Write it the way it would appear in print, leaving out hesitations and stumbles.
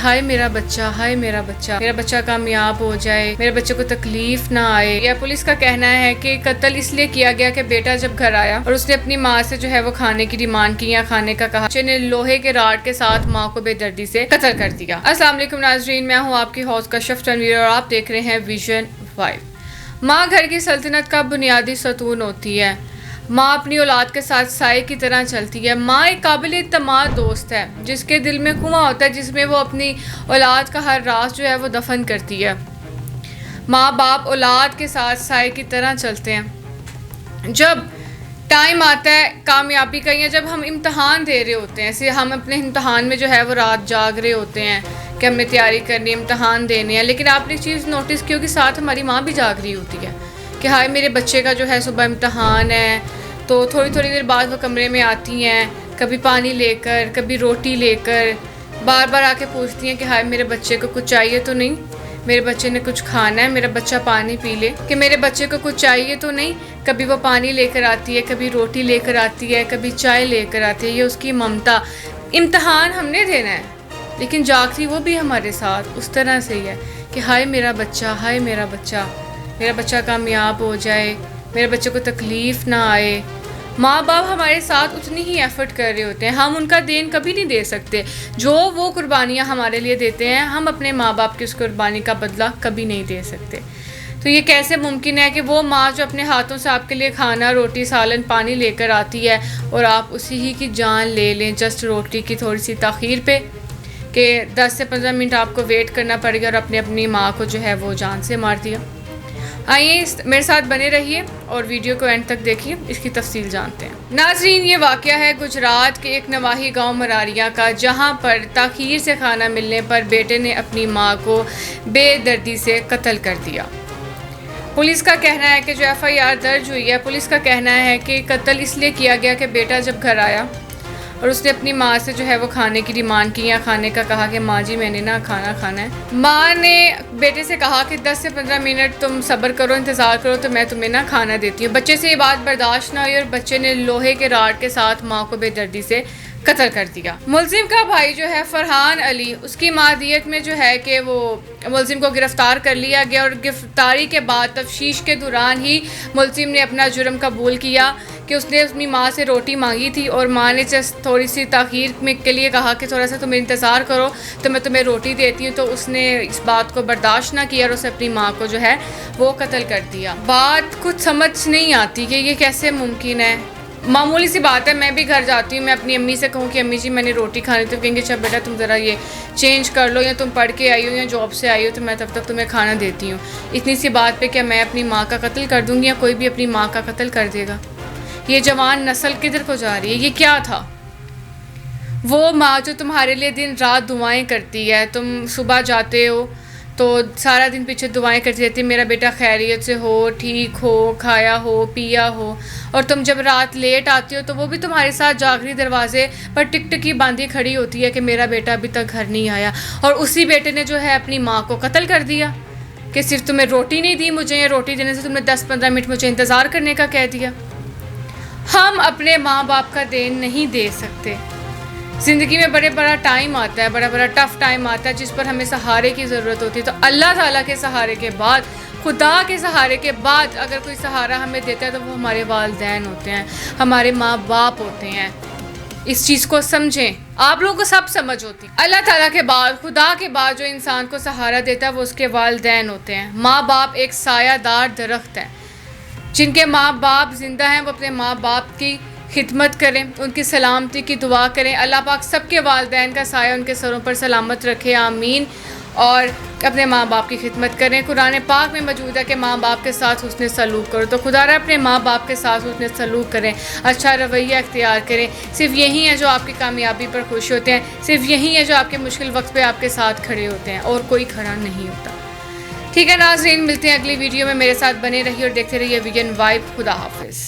हाय मेरा बच्चा, हाय मेरा बच्चा कामयाब हो जाए, मेरे बच्चे को तकलीफ ना आए। या पुलिस का कहना है कि कत्ल इसलिए किया गया कि बेटा जब घर आया और उसने अपनी माँ से जो है वो खाने की डिमांड की या खाने का कहा, बच्चे ने लोहे के राड के साथ माँ को बेदर्दी से कत्ल कर दिया। अस्सलाम वालेकुम नाजरीन, मैं हूँ आपकी होस्ट कशिफ तनवीर और आप देख रहे हैं विजन 5। माँ घर की सल्तनत का बुनियादी सतून होती है। माँ अपनी औलाद के साथ साए की तरह चलती है। माँ एक काबिल इत्मीनान दोस्त है जिसके दिल में कुआं होता है जिसमें वो अपनी औलाद का हर राज जो है वो दफन करती है। माँ बाप औलाद के साथ साए की तरह चलते हैं। जब टाइम आता है कामयाबी का या जब हम इम्तहान दे रहे होते हैं, ऐसे हम अपने इम्तहान में जो है वो रात जाग रहे होते हैं कि हमने तैयारी करनी है, इम्तहान देने हैं, लेकिन आपने एक चीज़ नोटिस की होगी साथ हमारी माँ भी जाग रही होती है कि हाय मेरे बच्चे का जो है सुबह इम्तहान है। तो थोड़ी थोड़ी देर बाद वो कमरे में आती हैं, कभी पानी लेकर, कभी रोटी लेकर, बार बार आके पूछती हैं कि हाय मेरे बच्चे को कुछ चाहिए तो नहीं, मेरे बच्चे ने कुछ खाना है, मेरा बच्चा पानी पी ले, कि मेरे बच्चे को कुछ चाहिए तो नहीं। कभी वो पानी लेकर आती है, कभी रोटी लेकर आती है, कभी चाय लेकर आती है। ये उसकी ममता। इम्तहान हमने देना है लेकिन जागती वो भी हमारे साथ उस तरह से ही है कि हाय मेरा बच्चा, हाय मेरा बच्चा कामयाब हो जाए, मेरे बच्चे को तकलीफ़ ना आए। माँ बाप हमारे साथ उतनी ही एफ़र्ट कर रहे होते हैं, हम उनका देन कभी नहीं दे सकते। जो वो कुर्बानियाँ हमारे लिए देते हैं, हम अपने माँ बाप की उस कुर्बानी का बदला कभी नहीं दे सकते। तो ये कैसे मुमकिन है कि वो माँ जो अपने हाथों से आपके लिए खाना, रोटी, सालन, पानी लेकर आती है और आप उसी ही की जान ले लें जस्ट रोटी की थोड़ी सी ताख़ीर पे, कि 10 से 15 मिनट आपको वेट करना पड़ेगा और अपनी माँ को जो है वो जान से मार दिया। आइए मेरे साथ बने रहिए और वीडियो को एंड तक देखिए, इसकी तफसील जानते हैं। नाजरीन, ये वाक़या है गुजरात के एक नवाही गांव मरारिया का, जहां पर ताख़ीर से खाना मिलने पर बेटे ने अपनी मां को बेदर्दी से कत्ल कर दिया। पुलिस का कहना है कि जो FIR दर्ज हुई है, पुलिस का कहना है कि कत्ल इसलिए किया गया कि बेटा जब घर आया और उसने अपनी माँ से जो है वो खाने की डिमांड की या खाने का कहा कि माँ जी मैंने ना खाना खाना है। माँ ने बेटे से कहा कि 10 से 15 मिनट तुम सब्र करो, इंतज़ार करो तो मैं तुम्हें ना खाना देती हूँ। बच्चे से ये बात बर्दाश्त ना हुई और बच्चे ने लोहे के राड के साथ माँ को बेदर्दी से कत्ल कर दिया। मुलजिम का भाई जो है फरहान अली, उसकी मादियत में जो है कि वो मुलजिम को गिरफ़्तार कर लिया गया और गिरफ़्तारी के बाद तफ्तीश के दौरान ही मुलजिम ने अपना जुर्म कबूल किया कि उसने अपनी माँ से रोटी मांगी थी और माँ ने जस्ट थोड़ी सी ताख़ीर में के लिए कहा कि थोड़ा सा तुम इंतज़ार करो तो मैं तुम्हें रोटी देती हूँ। तो उसने इस बात को बर्दाश्त ना किया और उसने अपनी माँ को जो है वो कत्ल कर दिया। बात कुछ समझ नहीं आती कि ये कैसे मुमकिन है। मामूली सी बात है, मैं भी घर जाती हूँ, मैं अपनी अम्मी से कहूँ कि अम्मी जी मैंने रोटी खानी, तो कहेंगे अच्छा बेटा तुम ज़रा ये चेंज कर लो, या तुम पढ़ के आई हो या जॉब से आई हो तो मैं तब तक तुम्हें खाना देती हूँ। इतनी सी बात पे क्या मैं अपनी माँ का कत्ल कर दूँगी या कोई भी अपनी माँ का कत्ल कर देगा? ये जवान नस्ल किधर को जा रही है? ये क्या था? वो माँ जो तुम्हारे लिए दिन रात दुआएं करती है, तुम सुबह जाते हो तो सारा दिन पीछे दुआएं करती रहती है मेरा बेटा खैरियत से हो, ठीक हो, खाया हो, पिया हो, और तुम जब रात लेट आती हो तो वो भी तुम्हारे साथ जागरी दरवाजे पर टिकटिकी बांधी खड़ी होती है कि मेरा बेटा अभी तक घर नहीं आया। और उसी बेटे ने जो है अपनी माँ को कत्ल कर दिया कि सिर्फ तुम्हें रोटी नहीं दी मुझे, या रोटी देने से तुमने 10-15 मिनट मुझे इंतज़ार करने का कह दिया। हम अपने माँ बाप का देन नहीं दे सकते। ज़िंदगी में बड़ा टाइम आता है, बड़ा टफ़ टाइम आता है जिस पर हमें सहारे की ज़रूरत होती है। तो अल्लाह ताला के सहारे के बाद, खुदा के सहारे के बाद अगर कोई सहारा हमें देता है तो वो हमारे वालिदैन होते हैं, हमारे माँ बाप होते हैं। इस चीज़ को समझें। आप लोगों को सब समझ होती है। अल्लाह ताला के बाद, खुदा के बाद जो इंसान को सहारा देता है वो उसके वालिदैन होते हैं। माँ बाप एक सायादार दरख्त है। जिनके माँ बाप ज़िंदा हैं वो अपने माँ बाप की खिदमत करें, उनकी सलामती की दुआ करें। अल्लाह पाक सबके वालिदैन का साया उनके सरों पर सलामत रखे, आमीन। और अपने माँ बाप की खिदमत करें। कुरान पाक में मौजूद है कि माँ बाप के साथ हुस्न सलूक करो, तो खुदारा अपने माँ बाप के साथ हुस्न सलूक करें, अच्छा रवैया अख्तियार करें। सिर्फ यही है जो आपकी कामयाबी पर खुश होते हैं, सिर्फ यही है जो आपके मुश्किल वक्त पे आपके साथ खड़े होते हैं, और कोई खड़ा नहीं होता। ठीक है नाज़रीन, मिलते हैं अगली वीडियो में। मेरे साथ बने रहिए और देखते रहिए विजन 5। खुदा हाफिज़।